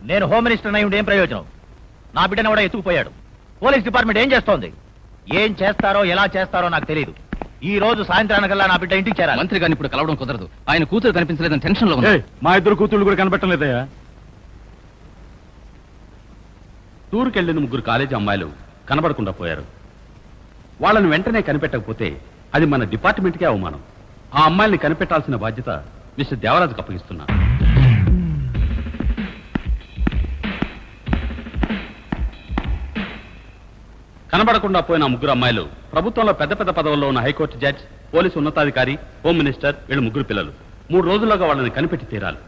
నేను home minister అయి ఉండి ఏం ప్రయోజనం? నా బిడ్డను కూడా ఎత్తుకుపోయాడు. పోలీస్ డిపార్ట్మెంట్ ఏం చేస్తోంది? ఏం చేస్తారో ఎలా చేస్తారో నాకు తెలియదు. ఈ రోజు సాయంత్రానికల్లా నా బిడ్డ ఇంటికి చేరాలి. మంత్రి గారిని ఇప్పుడు కలవడం కుదరదు. ఆయన కూతురు కనిపించలేదని టెన్షన్ లో ఉంది. మా ఇద్దరు కూతుళ్ళు కూడా కనబెట్టలేదయ్యా. టూర్కెళ్లిన 3 కాలేజీ అమ్మాయిలు కనబడకుండా పోయారు. వాళ్ళని వెంటనే కనిపెట్టకపోతే అది మన డిపార్ట్మెంట్కే అవమానం. ఆ అమ్మాయిల్ని కనిపెట్టాల్సిన బాధ్యత మిస్టర్ దేవరాజుకు అప్పగిస్తున్నా. కనబడకుండా పోయిన 3 అమ్మాయిలు ప్రభుత్వంలో పెద్ద పెద్ద పదవుల్లో ఉన్న హైకోర్టు జడ్జ్, పోలీసు ఉన్నతాధికారి, హోమ్ మినిస్టర్, వీళ్ళు 3 పిల్లలు. 3 రోజుల్లోగా వాళ్ళని కనిపెట్టి తీరాలి.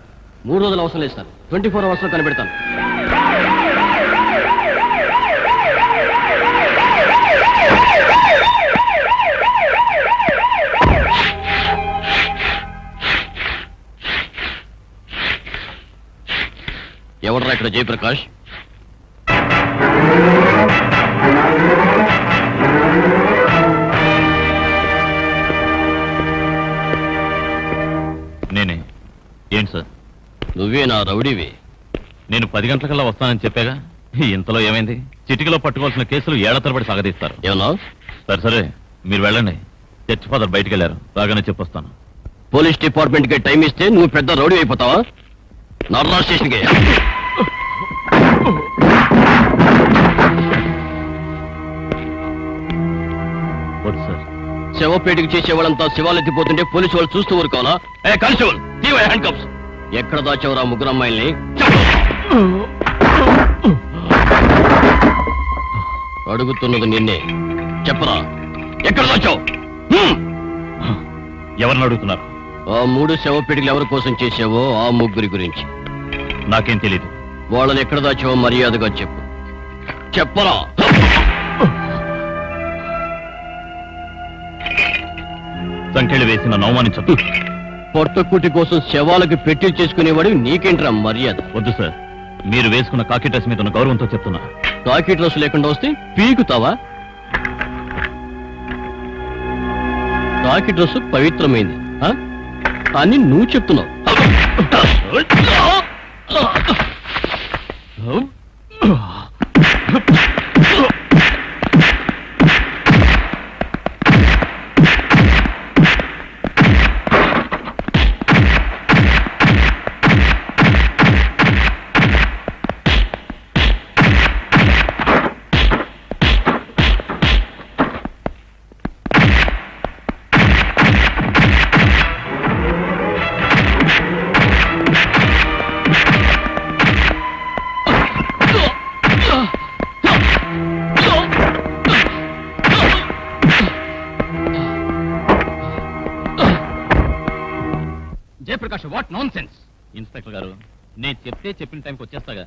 3 రోజులు అవసరం లేదు సార్, 24 అవర్స్ లో కనిపెడతాను. ఎవడరా ఇక్కడ జయప్రకాష్? నేనే. ఏంటి సార్? నువ్వే నా రౌడీవి. నేను 10 గంటలకల్లా వస్తానని చెప్పాగా. ఇంతలో ఏమైంది? చిటికలో పట్టుకోవాల్సిన కేసులు ఏళ్ల తరబడి సాగదీస్తారు. ఏమన్నా? సరే మీరు వెళ్ళండి. చర్చ్ ఫాదర్ బయటికి వెళ్ళారు, రాగానే చెప్పొస్తాను. పోలీస్ డిపార్ట్మెంట్ కి టైం ఇస్తే నువ్వు పెద్ద రౌడీ అయిపోతావా? నర్రా స్టేషన్ కి. సార్, శవపేటకి చేసేవాళ్ళంతా శివాలెత్తిపోతుంటే పోలీసు వాళ్ళు చూస్తూ ఊరుకోవాలా? ఏ కానిస్టేబుల్, హ్యాండ్ కప్స్. ఎక్కడ దాచావురా 3 అమ్మాయిల్ని? అడుగుతున్నది నిన్నే, చెప్పరా ఎక్కడ దాచావు? ఎవరిని అడుగుతున్నారు? ఆ 3 శవపేటలు ఎవరి కోసం చేసావో ఆ 3 గురించి. నాకేం తెలీదు. వాళ్ళని ఎక్కడ దాచావో మర్యాదగా చెప్పు. చెప్పరా? సంఖ్యలు వేసిన అవమానించద్దు. పొట్టకుటి కోసం శవాలకు పెట్టి చేసుకునేవాడు నీకేంట్రా మర్యాద? వద్దు సార్, మీరు వేసుకున్న కాకి డ్రెస్ మీద ఉన్న గౌరవంతో చెప్తున్నా. కాకి డ్రెస్ లేకుండా వస్తే పీకుతావా? కాకి డ్రెస్ పవిత్రమైంది అని నువ్వు చెప్తున్నావు. Jayaprakash, what non sense! Inspector గారు, నేను చెప్పిన టైంకి వచ్చేస్తాగా.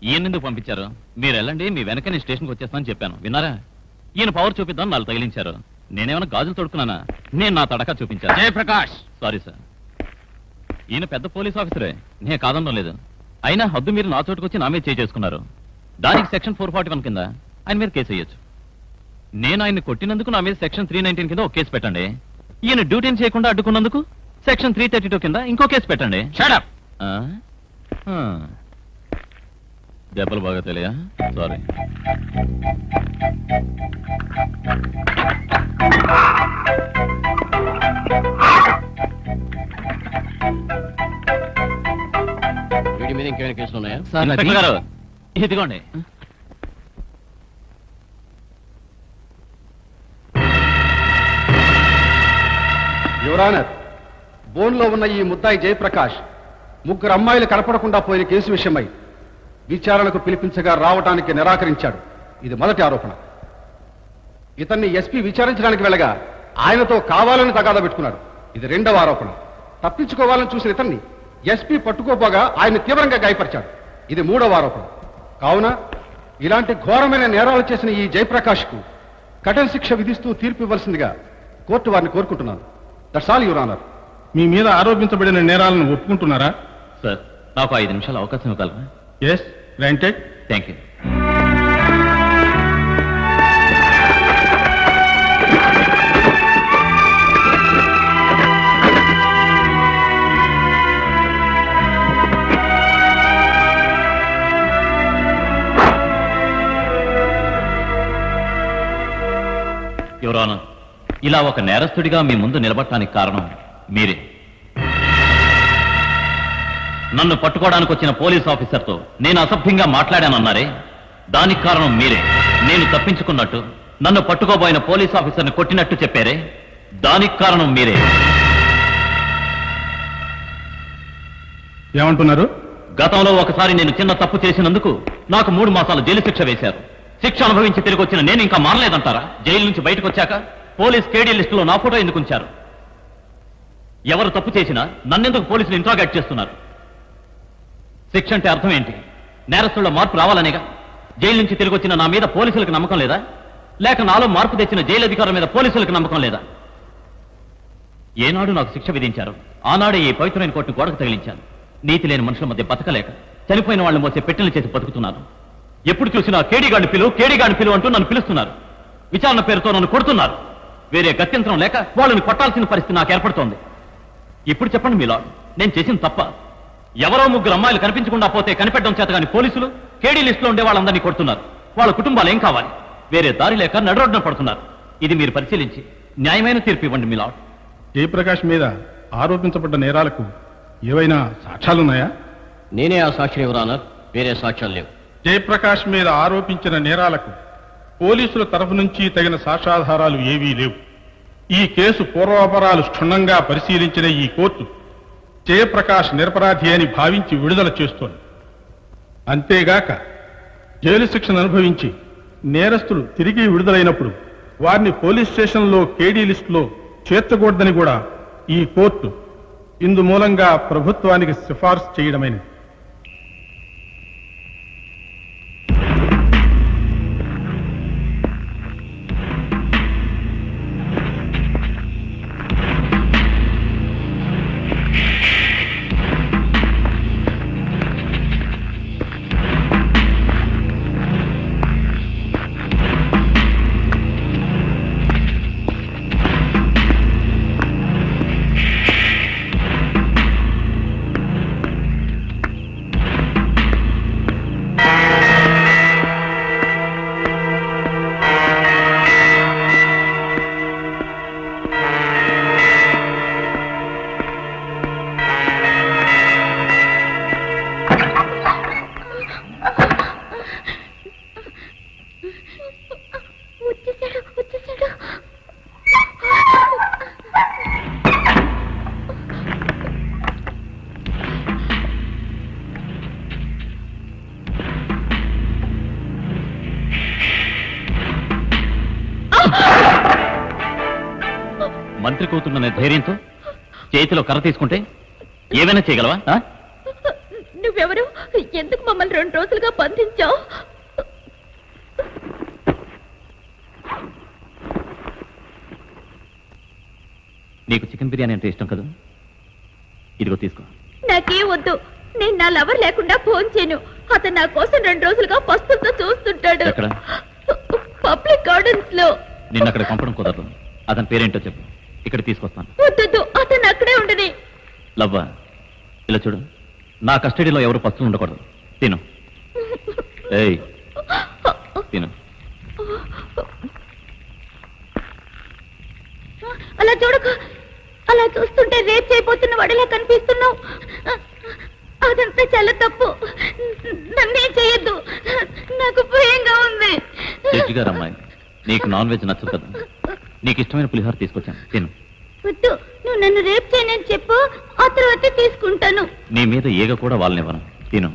ఈయన ఎందుకు పంపించారు? మీరు వెళ్ళండి, మీ వెనక నేను స్టేషన్కి వచ్చేస్తానని చెప్పాను, విన్నారా? ఈయన పవర్ చూపిద్దాం 4 తగిలించారు. నేనేమైనా గాజులు తొడుకున్నానా? నేను నా తడక చూపించాను. Jayaprakash, sorry sir. ఈయన పెద్ద పోలీస్ ఆఫీసరే, నేను కాదనడం లేదు. అయినా హద్దు మీరు నా చోటుకొచ్చి నా మీద చేసుకున్నారు. దానికి సెక్షన్ 441 కింద ఆయన మీద కేసు వేయొచ్చు. నేను ఆయన్ని కొట్టినందుకు నా మీద సెక్షన్ 319 కింద ఒక కేసు పెట్టండి. ఈయన డ్యూటీని చేయకుండా అడ్డుకున్నందుకు సెక్షన్ 332 కింద ఇంకో కేసు పెట్టండి. Shut up. దెబ్బలు బాగా తెలియా? సారీ. వీడి మీద ఇంకేమైనా కేసులు ఉన్నాయా? ఇన్స్పెక్టర్ గారు, ఇదిగోండి. యువర్ ఆనర్, బోన్లో ఉన్న ఈ ముద్దాయి జయప్రకాష్ 3 అమ్మాయిలు కనపడకుండా పోయిన కేసు విషయమై విచారణకు పిలిపించగా రావడానికి నిరాకరించాడు. ఇది మొదటి ఆరోపణ. ఇతన్ని ఎస్పీ విచారించడానికి వెళ్ళగా ఆయనతో కావాలని తగాదా పెట్టుకున్నాడు. ఇది రెండవ ఆరోపణ. తప్పించుకోవాలని చూసిన ఇతన్ని ఎస్పీ పట్టుకోపోగా ఆయన తీవ్రంగా గాయపరిచాడు. ఇది మూడవ ఆరోపణ. కావున ఇలాంటి ఘోరమైన నేరాలు చేసిన ఈ జయప్రకాష్కు కఠిన శిక్ష విధిస్తూ తీర్పు ఇవ్వాల్సిందిగా కోర్టు వారిని కోరుకుంటున్నాను. That's all your honour. మీ మీద ఆరోపించబడిన నేరాలను ఒప్పుకుంటున్నారా? సార్, నాకు 5 నిమిషాలు అవకాశం ఇవ్వగలరా? Yes, granted. Thank you. ఇలా ఒక నేరస్తుడిగా మీ ముందు నిలబడటానికి కారణం మీరే. నన్ను పట్టుకోవడానికి వచ్చిన పోలీస్ ఆఫీసర్తో నేను అసభ్యంగా మాట్లాడానన్నారే, దానికి కారణం మీరే. నేను తప్పించుకున్నట్టు నన్ను పట్టుకోబోయిన పోలీస్ ఆఫీసర్ని కొట్టినట్టు చెప్పారే, దానికి కారణం మీరే. ఏమంటున్నారు? గతంలో ఒకసారి నేను చిన్న తప్పు చేసినందుకు నాకు 3 మాసాలు జైలు శిక్ష వేశారు. శిక్ష అనుభవించి తిరిగి వచ్చిన నేను ఇంకా మారలేదంటారా? జైలు నుంచి బయటకు వచ్చాక పోలీస్ కేడీ లిస్టులో నా ఫోటో ఎందుకు ఉంచారు? ఎవరు తప్పు చేసినా నన్నెందుకు పోలీసులు ఇంట్రాగేట్ చేస్తున్నారు? శిక్ష అంటే అర్థం ఏంటి? నేరస్తుల్లో మార్పు రావాలనేగా. జైలు నుంచి తిరిగి వచ్చిన నా మీద పోలీసులకు నమ్మకం లేదా? లేక నాలో మార్పు తెచ్చిన జైలు అధికారుల మీద పోలీసులకు నమ్మకం లేదా? ఏనాడు నాకు శిక్ష విధించారు, ఆనాడే ఈ పవిత్రమైన కోర్టును గోడకు తగిలించాను. నీతి లేని మనుషుల మధ్య బతకలేక చనిపోయిన వాళ్ళని మోసే పెట్టెలు చేసి బతుకుతున్నాను. ఎప్పుడు చూసినా కేడీగాడిని పిలువు అంటూ నన్ను పిలుస్తున్నారు. విచారణ పేరుతో నన్ను కొడుతున్నారు. వేరే గత్యంతరం లేక వాళ్ళని కొట్టాల్సిన పరిస్థితి నాకు ఏర్పడుతోంది. ఇప్పుడు చెప్పండి మీ లార్డ్, నేను చేసిన తప్ప? ఎవరో 3 అమ్మాయిలు కనిపించకుండా పోతే కనిపెట్టడం చేత కానీ పోలీసులు కేడీ లిస్టులో ఉండే వాళ్ళందరినీ కొడుతున్నారు. వాళ్ళ కుటుంబాలు ఏం కావాలి? వేరే దారి లేక నడరోడ్డున పడుతున్నారు. ఇది మీరు పరిశీలించి న్యాయమైన తీర్పు ఇవ్వండి మీ లార్డ్. జయప్రకాష్ మీద ఆరోపించబడ్డ నేరాలకు ఏవైనా సాక్ష్యాలున్నాయా? నేనే ఆ సాక్షిని యువరానర్, వేరే సాక్ష్యాలు లేవు. జయప్రకాష్ మీద ఆరోపించిన నేరాలకు పోలీసుల తరఫు నుంచి తగిన సాక్ష్యాధారాలు ఏవీ లేవు. ఈ కేసు పూర్వాపరాలు క్షుణ్ణంగా పరిశీలించిన ఈ కోర్టు జయప్రకాష్ నిరపరాధి అని భావించి విడుదల చేస్తోంది. అంతేగాక జైలు శిక్షను అనుభవించి నేరస్తులు తిరిగి విడుదలైనప్పుడు వారిని పోలీస్ స్టేషన్లో కేడీ లిస్టులో చేర్చకూడదని కూడా ఈ కోర్టు ఇందు మూలంగా ప్రభుత్వానికి సిఫార్సు చేయడమైనది. మంత్రి కూతున్న ధైర్యంతో చేతిలో కర్ర తీసుకుంటే ఏమైనా చేయగలవా? నువ్వెవరు? ఎందుకు మమ్మల్ని 2 రోజులుగా బంధించావు? నీకు చికెన్ బిర్యానీ అంటే ఇష్టం కదా, ఇదిగో తీసుకో. నాకే వద్దు. నేను నా లవర్ లేకుండా ఫోన్ చేయను. అతను నా కోసం 2 రోజులుగా పస్తులతో చూస్తుంటాడు. ఎక్కడ? పబ్లిక్ గార్డెన్స్ లో. నిన్న అక్కడ పంపడం కుదరదు. అతని పేరేంటో చెప్పు, ఇక్కడ తీసుకొస్తాను. వద్దు, అతను అక్కడే ఉండని. లవ్వా, ఇలా చూడు, నా కస్టడీలో ఎవరు పస్తులు ఉండకూడదు. తిను. ఏయ్, తిను. అలా చూడకు. అలా చూస్తుంటే రేప్ చేయబోతున్న వాడిలా కనిపిస్తున్నావు. అదంతా చాలా తప్పు. నన్నేం చేయొద్దు. నాకు భయంగా ఉంది. జడ్జి గారు, అమ్మాయి నీకు నాన్ వెజ్ నచ్చదు కదా, నీకు ఇష్టమైన పులిహోర తీసుకొచ్చాను, తిను. వద్దు, నువ్వు నన్ను రేప్ చేయనని చెప్పు, ఆ తర్వాత తీసుకుంటాను. నీ మీద ఏగ కూడా వాళ్ళనివ్వను, తిను.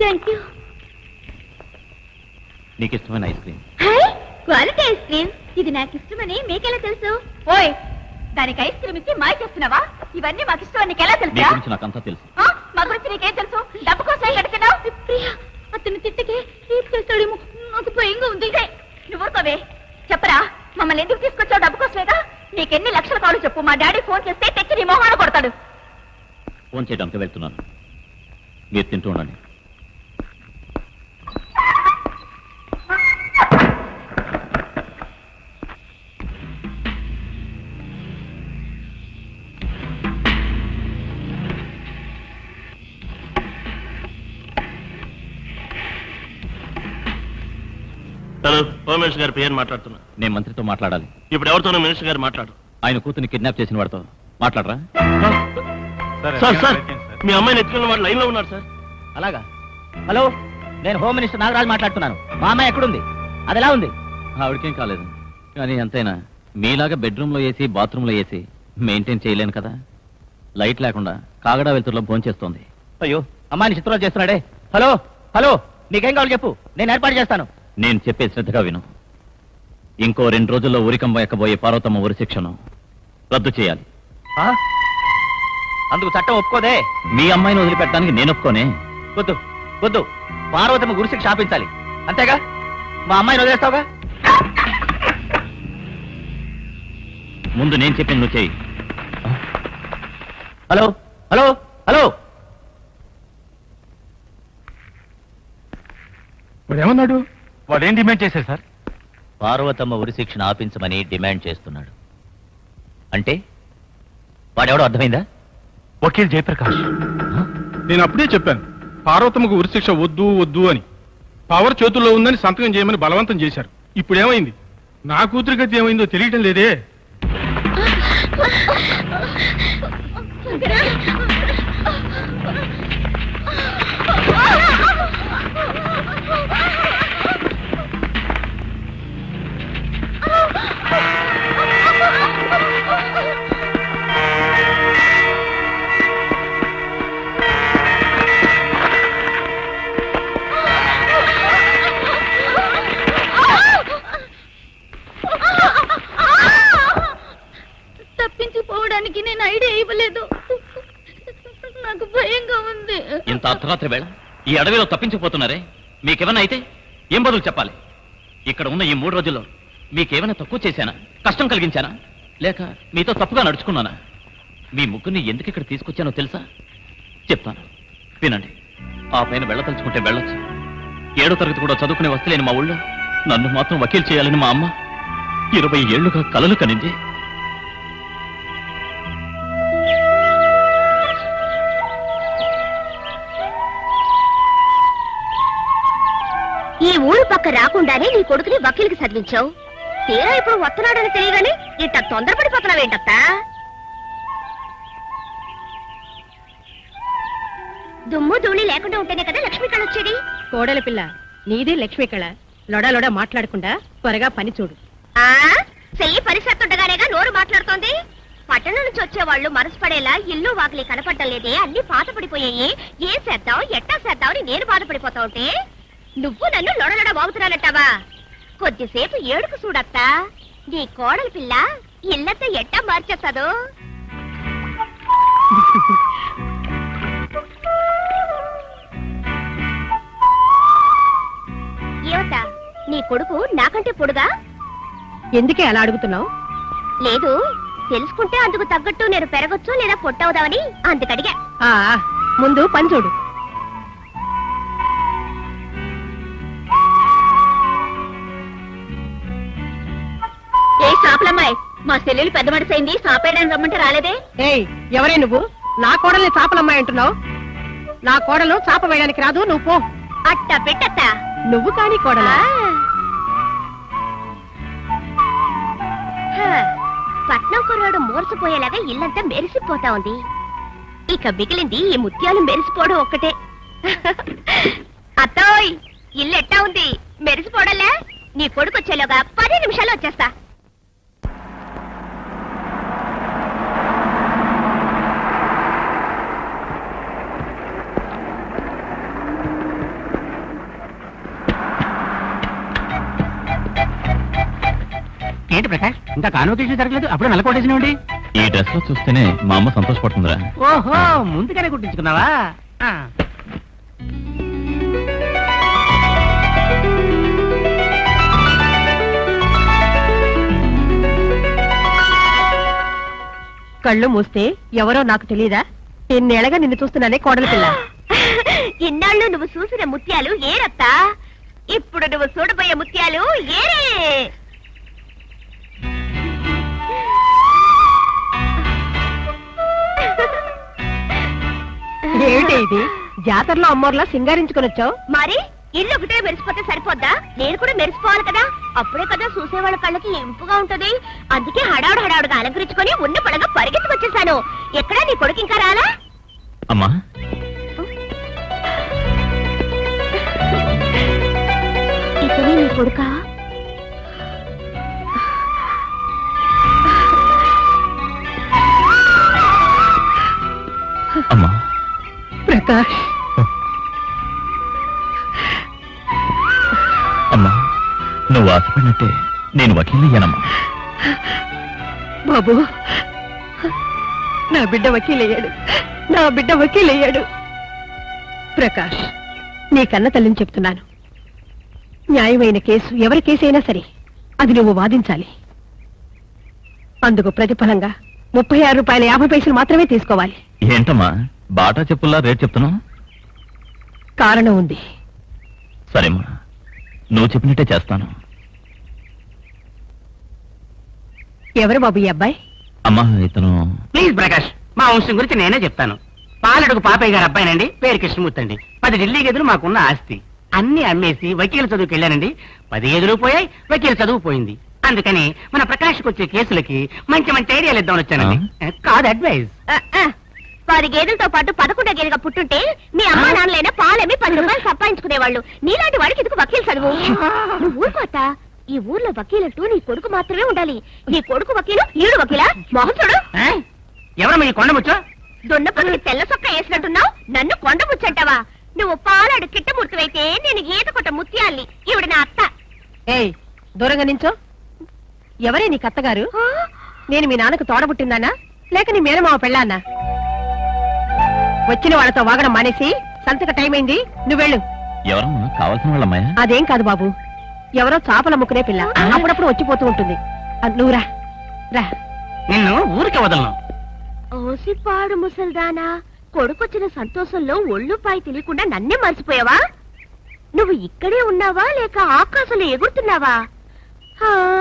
Thank you. నీకు ఇష్టమైన ice cream. Hi, quality ice cream. ఇది నాకు ఇష్టమని మీకెలా తెలుసు? ఓయ్, దానికి ఐస్ క్రీమ్ ఇచ్చి మాయ చేస్తున్నావా? ఇవన్నీ మాకు ఇష్టం నీకెలా నీ తెలుసా? గురించి నాకంతా తెలుసు. మా గురించి నీకేం తెలుసు? డబ్బు కోసం కడుతున్నావు. ప్రియా, అతను తిట్టకే రేప్ చేస్తాడేమో, నాకు భయంగా ఉంది. నువ్వు ఊరుకోవే. చెప్పరా, మమ్మల్ని ఎందుకు తీసుకొచ్చావు? డబ్బు కోసమేగా. నీకెన్ని లక్షలు కావాలో చెప్పు. మా డాడీ ఫోన్ చేస్తే తెచ్చి నీ మొహాన కొడతాడు. ఫోన్ చేయడానికి వెళ్తున్నాను, మీరు తింటూ ఉండండి. హలో హోమ్ మినిస్టర్ గారి పేరు మాట్లాడుతున్నా. నేను మంత్రితో మాట్లాడాలి. ఇప్పుడు ఎవరితోనో మినిస్టర్ గారు మాట్లాడు. ఆయన కూతుర్ని కిడ్నాప్ చేసిన వాడితో మాట్లాడరా? సార్ సార్ మీ అమ్మాయిని ఎత్తుకున్న వాడు లైన్ లో ఉన్నారు సార్. అలాగా? హలో, నేను హోమ్ మినిస్టర్ నాగరాజు మాట్లాడుతున్నాను. మా అమ్మాయి ఎక్కడుంది? అది ఎలా ఉంది? ఆవిడకేం కాలేదు, కానీ ఎంతైనా మీలాగా బెడ్రూమ్లో వేసి బాత్రూంలో వేసి మెయింటైన్ చేయలేను కదా. లైట్ లేకుండా కాగడా వెలుతురులో భోంచేస్తోంది. అయ్యో, అమ్మాయిని చిత్రాలు చేస్తున్నాడే. హలో హలో, నీకేం కావాలి చెప్పు, నేను ఏర్పాటు చేస్తాను. నేను చెప్పే శ్రద్ధగా విను. ఇంకో 2 రోజుల్లో ఉరికంబ ఎక్కబోయే పార్వతమ్మ ఉరి శిక్షను రద్దు చేయాలి. ఆ? అందుకు చట్టం ఒప్పుకోదే. మీ అమ్మాయిని వదిలిపెట్టడానికి నేను ఒప్పుకోనే. వద్దు వద్దు, పార్వతమ్మ గురిశిక్ష ఆపించాలి, అంతేగా? మా అమ్మాయిని వదిలేస్తావుగా? ముందు నేను చెప్పింది నువ్వు చెయ్యి. హలో హలో హలో, ఏమన్నాడు? వాడేం డిమాండ్ చేశారు సార్? పార్వతమ్మ ఉరిశిక్షను ఆపించమని డిమాండ్ చేస్తున్నాడు. అంటే వాడెవడో అర్థమైందా? వకీల్ జయప్రకాష్. నేను అప్పుడే చెప్పాను పార్వతమ్మకు ఉరిశిక్ష వద్దు వద్దు అని. పవర్ చేతుల్లో ఉందని సంతకం చేయమని బలవంతం చేశారు. ఇప్పుడు ఏమైంది? నా కూతురి గతి ఏమైందో తెలియటం లేదే. తప్పించిపోవడానికి నేను ఐడియా ఇవ్వలేదు. నాకు భయంగా ఉంది. ఇంత అర్ధరాత్రి వేళ ఈ అడవిలో తప్పించిపోతున్నారే, మీకేమైనా అయితే ఏం బదులు చెప్పాలి? ఇక్కడ ఉన్న ఈ 3 రోజుల్లో మీకేమైనా తక్కువ చేశానా, కష్టం కలిగించానా, లేక మీతో తప్పుగా నడుచుకున్నానా? మీ ముగ్గురిని ఎందుకు ఇక్కడ తీసుకొచ్చానో తెలుసా? చెప్తాను, వినండి. ఆ పైన వెళ్ళతలుచుకుంటే వెళ్ళొచ్చు. 7వ తరగతి కూడా చదువుకునే వస్తలేని మా ఊళ్ళో నన్ను మాత్రం వకీల్ చేయాలని మా అమ్మ 20 ఏళ్లుగా కలలు కనింది. ఈ ఊరు పక్క రాకుండానే నీ కొడుకుని వకీల్కి చదివించావు. తీరా ఇప్పుడు వస్తున్నాడని తెలియగానే ఇంత తొందరపడిపోతున్నావేంటత్తా? దుమ్ము ధూళి లేకుండా ఉంటేనే కదా లక్ష్మీ కళ వచ్చేది. కోడల పిల్ల, నీదే లక్ష్మీ కళ. లొడ మాట్లాడకుండా త్వరగా పని చూడు. ఆ చెయ్యి పరిసెత్తుండగానేగా నోరు మాట్లాడుతోంది. పట్టణం నుంచి వచ్చేవాళ్ళు మనసు పడేలా ఇల్లు వాకిలి కనపడటం లేదే, అన్ని పాత పడిపోయాయి. ఏం చేద్దాం ఎట్టా చేద్దాం అని నేను బాధపడిపోతా ఉంటే నువ్వు నన్ను లొడలొడ బాగుతున్నానంటావా? కొద్దిసేపు ఏడుకు చూడత్తా, నీ కోడలి పిల్ల ఇల్లంతా ఎట్టా మార్చేస్తాదో. ఏవతా, నీ కొడుకు నాకంటే పొడుగా? ఎందుకే అలా అడుగుతున్నావు? లేదు, తెలుసుకుంటే అందుకు తగ్గట్టు నేను పెరగొచ్చు లేదా పొట్టవుదామని అందుకడిగా. ముందు పని చూడు. ఏ సాపలమ్మాయి, మా చెల్లెలు పెద్ద మనసైంది, సాపేయడానికి రమ్మంటే రాలేదే? ఏయ్, ఎవరే నువ్వు? నా కోడల్ని చాపలమ్మాయి అంటున్నావు? నా కోడలు చాప వేయడానికి రాదు, నువ్వు పో. అట్ట పెట్టత్తా. నువ్వు కానీ కోడలా? పట్నం కుర్రాడు మోర్చిపోయేలాగా ఇల్లంతా మెరిసిపోతా ఉంది. ఇక మిగిలింది ఈ ముత్యాలు మెరిసిపోవడం ఒక్కటే. అత్తోయ్, ఇల్లు ఎట్టా ఉంది? మెరిసిపోవడంలే? నీ కొడుకు వచ్చేలోగా 10 నిమిషాలు వచ్చేస్తా. ఏంటి ప్రకాష్, ఇంకా కాన్వకేషన్ జరగలేదు, అప్పుడు నల్లకోటేసినవండి. ఈ డ్రెస్ లో చూస్తేనే మా అమ్మ సంతోషపడుతుందిరా. ఓహో, ముందుగానే కుట్టించుకున్నావా? కళ్ళు మూస్తే ఎవరో నాకు తెలియదా? ఎన్నేళ్ళగా నిన్ను చూస్తున్నానే కోడల పిల్ల. ఇన్నాళ్ళు నువ్వు చూసిన ముత్యాలు ఏరత్తా, ఇప్పుడు నువ్వు చూడబోయే ముత్యాలు ఏరే. ఏమిటి ఇది? జాతరలో అమ్మోర్లా సింగారించుకొని వచ్చావు? మరి ఇల్లు ఒకటే మెరిసిపోతే సరిపోద్దా? నేను కూడా మెరిసిపోవాలి కదా, అప్పుడే కదా చూసేవాళ్ళ కళ్ళకి ఇంపుగా ఉంటది. అందుకే హడావుడుగా అలంకరించుకొని ఉన్న పడగా పరిగెత్తి వచ్చేసాను. ఎక్కడా నీ కొడుకు ఇంకా రాలా? అమ్మా, ఇతనే నీ కొడుకా? అమ్మా, ప్రకాష్, అమ్మా, నువ్వు ఆశపడినట్టే నేను వకీలయ్యానమ్మా. బాబు, నా బిడ్డ వకీలయ్యాడు, నా బిడ్డ వకీలయ్యాడు. ప్రకాష్, నీ కన్న తల్లిని చెప్తున్నాను. న్యాయమైన కేసు ఎవరి కేసైనా సరే అది నువ్వు వాదించాలి. అందుకు ప్రతిఫలంగా 36 రూపాయల 50 పైసలు మాత్రమే తీసుకోవాలి. ఏంటమ్మా బాటా చెప్పుల్లా రేట్ చెప్తున్నావు? కారణం ఉంది. సరేమ్మా, నువ్వు చెప్పినట్టే చేస్తాను. ఎవరు బాబు ఈ అబ్బాయి? అమ్మా, ఇతను ప్లీజ్ ప్రకాష్, మా వంశం గురించి నేనే చెప్తాను. పాలడుగు పాపయ్య గారు అబ్బాయినండి, పేరు కృష్ణమూర్తి అండి. 10 ఢిల్లీ గదులు మాకున్న ఆస్తి అన్ని అమ్మేసి వకీల చదువుకి వెళ్ళానండి. 10 గదులు పోయాయి, వకీల చదువు పోయింది. అందుకని మన ప్రకాష్కి వచ్చే కేసులకి మంచి మంచి ఐడియాలు ఇద్దామని వచ్చానండి. కాదు అడ్వైజ్. 10 గేదెలతో పాటు 11వ గేదెగా పుట్టుంటే మీ అమ్మా నాన్నలైనా పాలemi 10 రూపాయలు సంపాదించుకునేవాళ్ళు. నీలాంటి వాడికి ఎందుకు వకీల్ చదువు? నువ్వు ఊరుకోత. ఈ ఊర్లో వకీలంటూ నీ కొడుకు మాత్రమే ఉండాలి. నీ కొడుకు వకీలు, ఈడు వకీలా? మొహం చూడు. ఎవరమ్మా ఈ కొండముచ్చో? దొన్నపల్లికి తెల్ల సొక్క వేసినట్టున్నావు, నన్ను కొండ ముచ్చంటావా? నువ్వు పాలాడు కిట్టమూర్తివైతే నేను ఈత కొట్ట ముత్యాల్ని. ఈవిడ నా అత్త. ఏయ్, దూరంగా నించో. ఎవరే నీ కత్తగారు? నేను మీ నాన్నకు తోడబుట్టిందానా లేక నీ మేనమావ పెళ్ళాన్నా? వచ్చిన వాళ్ళతో వాగడం మానేసి సంతక టైం అయింది, నువ్వెళ్ళు. ఎవరమ్మా? కావాల్సిన వాళ్ళమ్మాయా? అదేం కాదు బాబు, ఎవరో చాపల ముక్కునే పిల్ల, అప్పుడప్పుడు వచ్చిపోతూ ఉంటుంది. నువ్వు రా రా. నిన్ను ఊరికే వదలను. ఓసిపాడు ముసల్దానా, కొడుకొచ్చిన సంతోషంలో ఒళ్ళు పాయి తెలియకుండా నన్నే మర్చిపోయావా? నువ్వు ఇక్కడే ఉన్నావా లేక ఆకాశంలో ఎగురుతున్నావా?